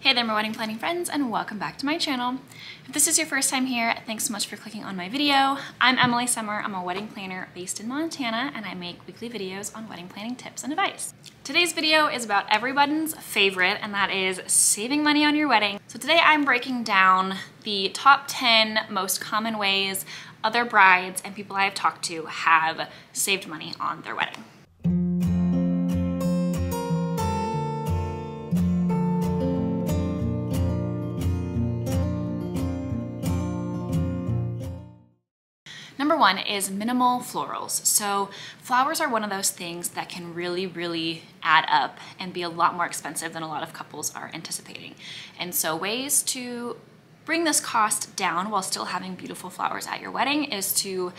Hey there, my wedding planning friends, and welcome back to my channel. If this is your first time here, thanks so much for clicking on my video. I'm Emily Summer. I'm a wedding planner based in Montana, and I make weekly videos on wedding planning tips and advice. Today's video is about everybody's favorite, and that is saving money on your wedding. So today I'm breaking down the top 10 most common ways other brides and people I have talked to have saved money on their wedding. Number one is minimal florals. So flowers are one of those things that can really add up and be a lot more expensive than a lot of couples are anticipating. And so ways to bring this cost down while still having beautiful flowers at your wedding is to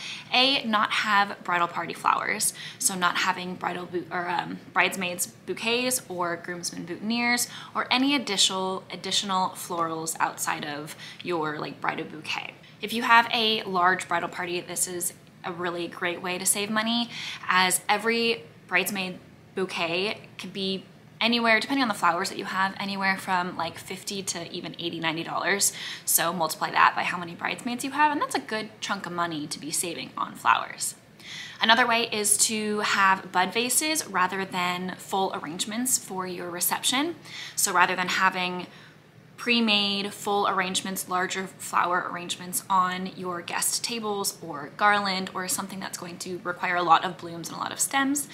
not have bridal party flowers. So not having bridesmaids bouquets or groomsmen boutonnieres or any additional florals outside of your bridal bouquet. If you have a large bridal party, this is a really great way to save money, as every bridesmaid bouquet could be anywhere, depending on the flowers that you have, anywhere from $50 to even $80, $90. So multiply that by how many bridesmaids you have, and that's a good chunk of money to be saving on flowers. Another way is to have bud vases rather than full arrangements for your reception. So rather than having pre-made full arrangements, larger flower arrangements on your guest tables or garland or something that's going to require a lot of blooms and a lot of stems,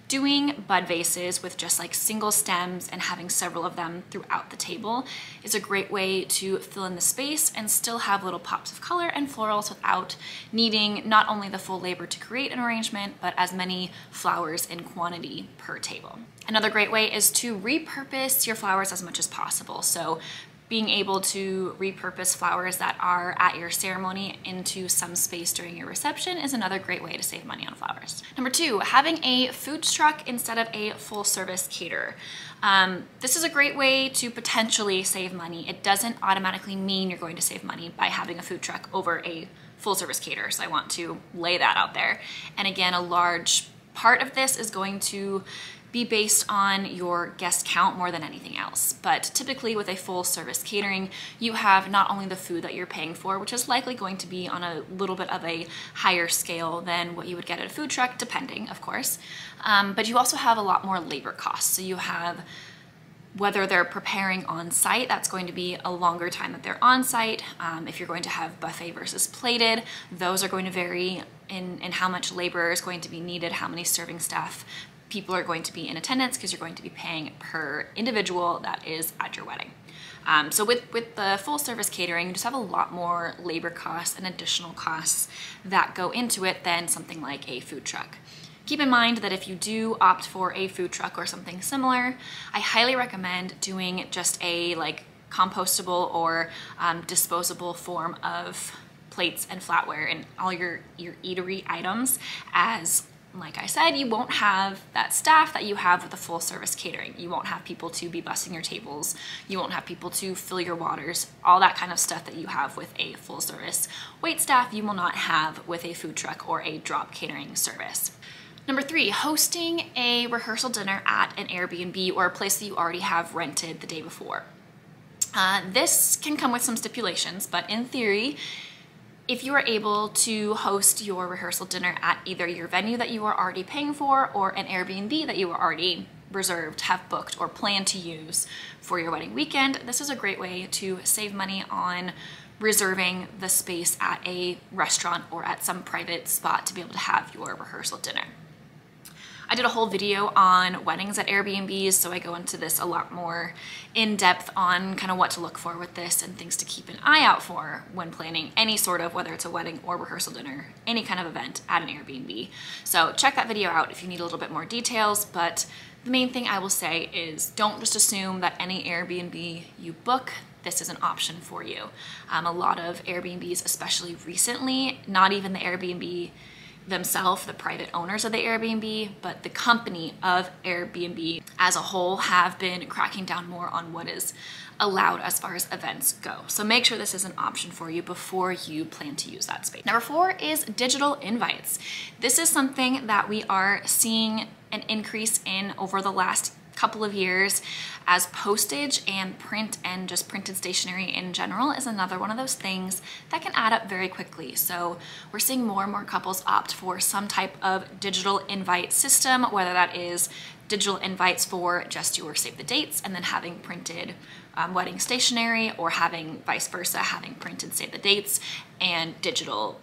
doing bud vases with just single stems and having several of them throughout the table is a great way to fill in the space and still have little pops of color and florals without needing not only the full labor to create an arrangement, but as many flowers in quantity per table. Another great way is to repurpose your flowers as much as possible. So being able to repurpose flowers that are at your ceremony into some space during your reception is another great way to save money on flowers. Number two, having a food truck instead of a full service caterer. This is a great way to potentially save money. It doesn't automatically mean you're going to save money by having a food truck over a full service caterer, so I want to lay that out there. And again, a large part of this is going to be based on your guest count more than anything else. But typically with a full service catering, you have not only the food that you're paying for, which is likely going to be on a little bit of a higher scale than what you would get at a food truck, depending, of course, but you also have a lot more labor costs. So you have whether they're preparing on site, that's going to be a longer time that they're on site. If you're going to have buffet versus plated, those are going to vary in how much labor is going to be needed, how many serving staff people are going to be in attendance, because you're going to be paying per individual that is at your wedding. So with the full service catering, you just have a lot more labor costs and additional costs that go into it than something like a food truck. Keep in mind that if you do opt for a food truck or something similar, I highly recommend doing just a compostable or disposable form of plates and flatware and all your eatery items, as like I said, you won't have that staff that you have with a full service catering. You won't have people to be bussing your tables. You won't have people to fill your waters. All that kind of stuff that you have with a full service wait staff, you will not have with a food truck or a drop catering service. Number three, hosting a rehearsal dinner at an Airbnb or a place that you already have rented the day before. This can come with some stipulations, but in theory, if you are able to host your rehearsal dinner at either your venue that you are already paying for or an Airbnb that you are already reserved, have booked, or plan to use for your wedding weekend, this is a great way to save money on reserving the space at a restaurant or at some private spot to be able to have your rehearsal dinner. I did a whole video on weddings at Airbnbs, so I go into this a lot more in depth on kind of what to look for with this and things to keep an eye out for when planning any sort of, whether it's a wedding or rehearsal dinner, any kind of event at an Airbnb. So check that video out if you need a little bit more details, but the main thing I will say is don't just assume that any Airbnb you book, this is an option for you. A lot of Airbnbs, especially recently, not even the Airbnb themselves, the private owners of the Airbnb, but the company of Airbnb as a whole have been cracking down more on what is allowed as far as events go. So make sure this is an option for you before you plan to use that space. Number four is digital invites. This is something that we are seeing an increase in over the last couple of years, as postage and print and just printed stationery in general is another one of those things that can add up very quickly. So we're seeing more and more couples opt for some type of digital invite system, whether that is digital invites for just your save the dates and then having printed wedding stationery, or having vice versa, having printed save the dates and digital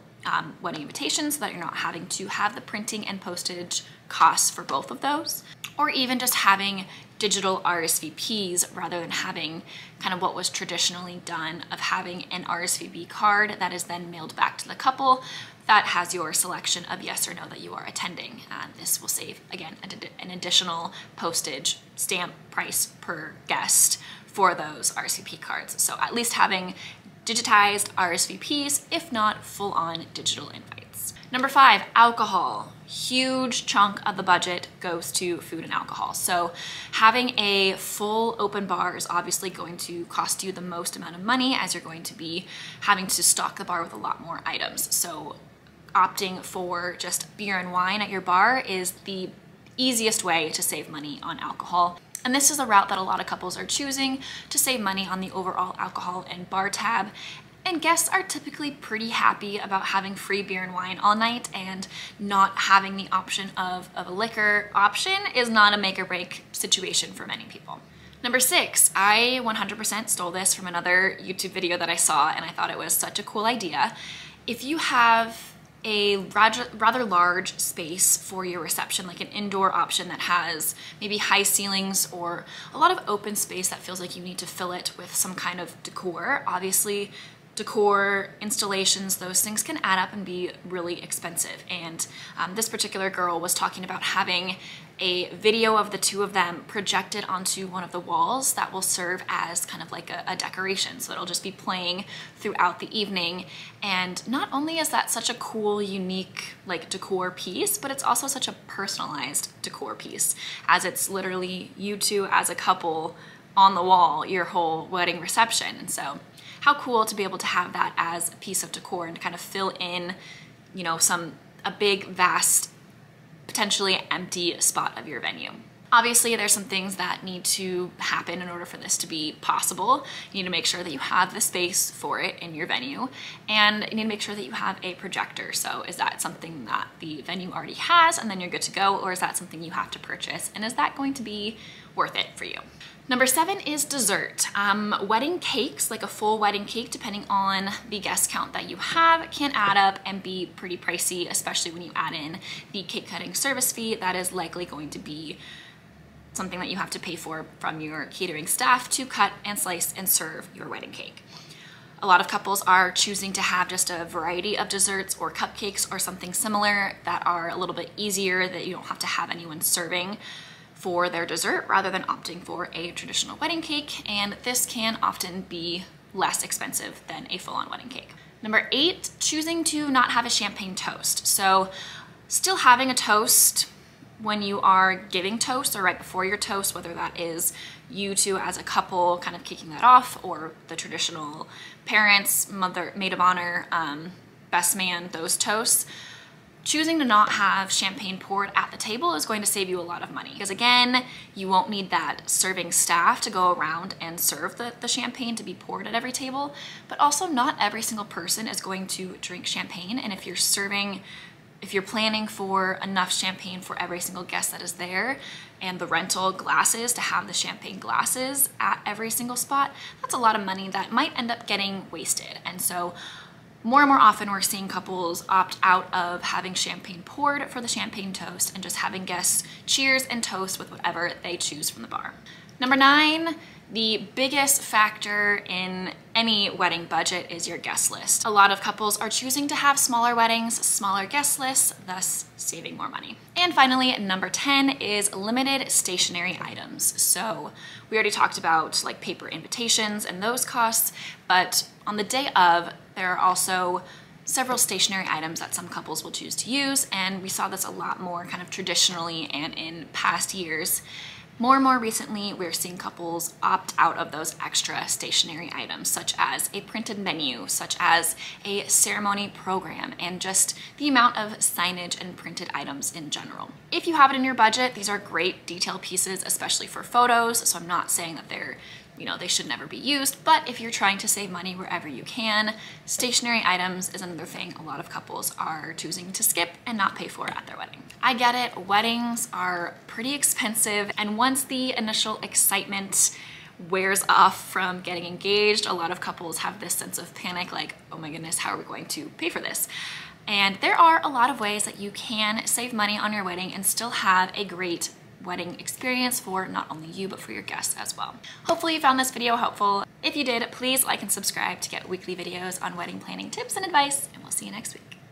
wedding invitations, so that you're not having to have the printing and postage costs for both of those. Or even just having digital RSVPs rather than having kind of what was traditionally done of having an RSVP card that is then mailed back to the couple that has your selection of yes or no that you are attending. This will save, again, an additional postage stamp price per guest for those RSVP cards. So at least having digitized RSVPs, if not full-on digital invites. Number 5, alcohol. Huge chunk of the budget goes to food and alcohol. So having a full open bar is obviously going to cost you the most amount of money, as you're going to be having to stock the bar with a lot more items. So opting for just beer and wine at your bar is the easiest way to save money on alcohol. And this is a route that a lot of couples are choosing to save money on the overall alcohol and bar tab. And guests are typically pretty happy about having free beer and wine all night, and not having the option of a liquor option is not a make or break situation for many people. Number 6, I 100% stole this from another YouTube video that I saw, and I thought it was such a cool idea. If you have a rather large space for your reception, like an indoor option that has maybe high ceilings or a lot of open space that feels like you need to fill it with some kind of decor. Obviously, decor, installations, those things can add up and be really expensive. And this particular girl was talking about having a video of the two of them projected onto one of the walls that will serve as kind of like a decoration. So it'll just be playing throughout the evening. And not only is that such a cool, unique like decor piece, but it's also such a personalized decor piece, as it's literally you two as a couple on the wall your whole wedding reception. And so how cool to be able to have that as a piece of decor and to kind of fill in, you know, a big, vast, potentially empty spot of your venue. Obviously, there's some things that need to happen in order for this to be possible. You need to make sure that you have the space for it in your venue, and you need to make sure that you have a projector. So is that something that the venue already has and then you're good to go, or is that something you have to purchase? And is that going to be worth it for you? Number 7 is dessert. Wedding cakes, like a full wedding cake, depending on the guest count that you have, can add up and be pretty pricey, especially when you add in the cake cutting service fee. That is likely going to be something that you have to pay for from your catering staff to cut and slice and serve your wedding cake. A lot of couples are choosing to have just a variety of desserts or cupcakes or something similar that are a little bit easier, that you don't have to have anyone serving for their dessert, rather than opting for a traditional wedding cake, and this can often be less expensive than a full-on wedding cake. Number 8, choosing to not have a champagne toast. So still having a toast when you are giving toast or right before your toast, whether that is you two as a couple kind of kicking that off, or the traditional parents, mother, maid of honor, best man, those toasts. Choosing to not have champagne poured at the table is going to save you a lot of money, because again, you won't need that serving staff to go around and serve the champagne to be poured at every table, but also not every single person is going to drink champagne. And if you're planning for enough champagne for every single guest that is there, and the rental glasses to have the champagne glasses at every single spot, that's a lot of money that might end up getting wasted. And so more and more often we're seeing couples opt out of having champagne poured for the champagne toast and just having guests cheers and toast with whatever they choose from the bar. Number 9, the biggest factor in any wedding budget is your guest list. A lot of couples are choosing to have smaller weddings, smaller guest lists, thus saving more money. And finally, number 10 is limited stationery items. So we already talked about like paper invitations and those costs, but on the day of, there are also several stationery items that some couples will choose to use, and we saw this a lot more kind of traditionally and in past years. More and more recently, we're seeing couples opt out of those extra stationery items, such as a printed menu, such as a ceremony program, and just the amount of signage and printed items in general. If you have it in your budget, these are great detail pieces, especially for photos. So I'm not saying that they should never be used, but if you're trying to save money wherever you can, stationery items is another thing a lot of couples are choosing to skip and not pay for at their wedding. I get it, weddings are pretty expensive, and once the initial excitement wears off from getting engaged, a lot of couples have this sense of panic, like, oh my goodness, how are we going to pay for this? And there are a lot of ways that you can save money on your wedding and still have a great wedding experience for not only you, but for your guests as well. Hopefully you found this video helpful. If you did, please like and subscribe to get weekly videos on wedding planning tips and advice, and we'll see you next week.